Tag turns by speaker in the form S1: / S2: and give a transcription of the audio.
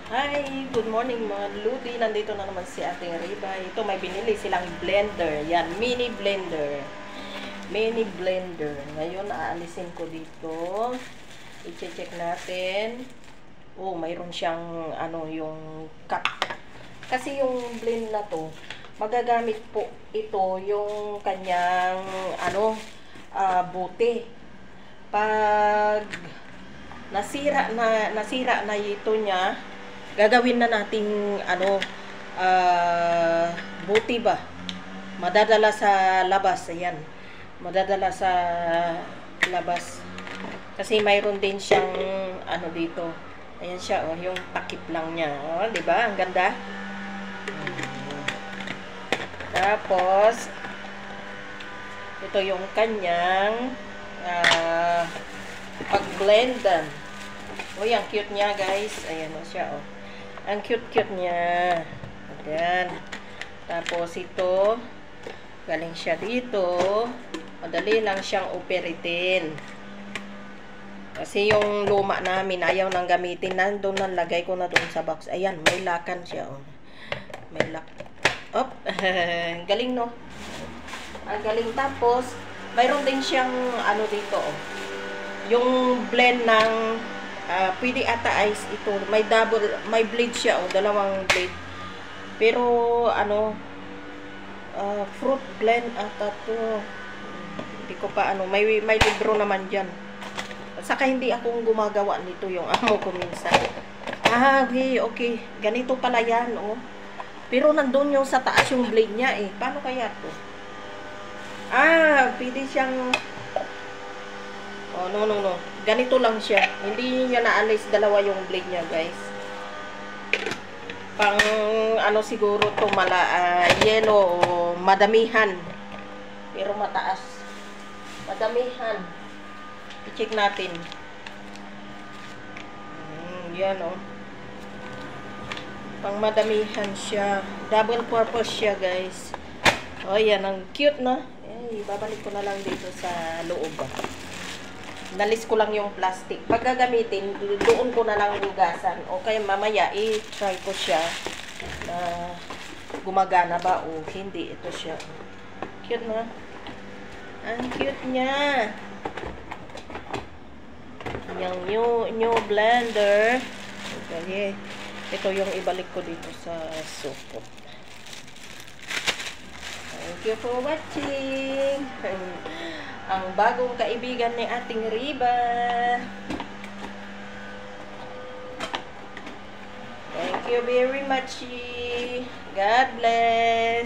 S1: Hi, good morning mga Ludi. Nandito na naman si ating Riba. Ito may binili silang blender. Yan, mini blender. Mini blender. Ngayon, aalisin ko dito. I-check natin. Oh, mayroon siyang yung cup. Kasi yung blend na to, magagamit po ito yung kanyang buti. Pag nasira na ito niya, gagawin na nating buti ba, madadala sa labas. Ayan, madadala sa labas kasi mayroon din siyang dito. Ayan siya, oh, yung takip lang niya, oh, di ba? Ang ganda. Tapos ito yung kanyang pag-blend. Uy, ang cute niya, guys. Ayan o siya, oh. Ang cute-cute niya. Ayan. Tapos ito, galing siya dito. Madali lang siyang operitin. Kasi yung luma namin, ayaw nang gamitin. Nandun na, lagay ko na doon sa box. Ayan, may lakan siya, oh. May lak. Op. Galing, no? Ang galing. Tapos, mayroon din siyang dito, oh. Yung blend ng pwede ata ice ito. May blade siya, oh, dalawang blade. Pero fruit blend ata to. Hindi ko pa may libro naman diyan. Saka hindi akong gumagawa nito, yung amo ko minsan. Okay. Ganito pala yan, oh. Pero nandun yung sa taas yung blade niya, eh. Paano kaya to? Pwede siyang no. Ganito lang siya. Hindi niya naalis dalawa yung blade niya, guys. Pang siguro to yellow o madamihan. Pero mataas. Madamihan. I-check natin. Yan, oh. Pang madamihan siya. Double purpose siya, guys. Oh, yan. Ang cute, no? Babalik ko na lang dito sa loob. Nalis ko lang yung plastic. Pag gagamitin, doon ko na lang hugasan. O kaya mamaya, i-try ko siya na gumagana ba o hindi. Ito siya. Cute, na? Ang cute niya. Yung new blender. Okay. Ito yung ibalik ko dito sa supot. Thank you for watching. Ang bagong kaibigan ni ating Riba. Thank you very much. God bless.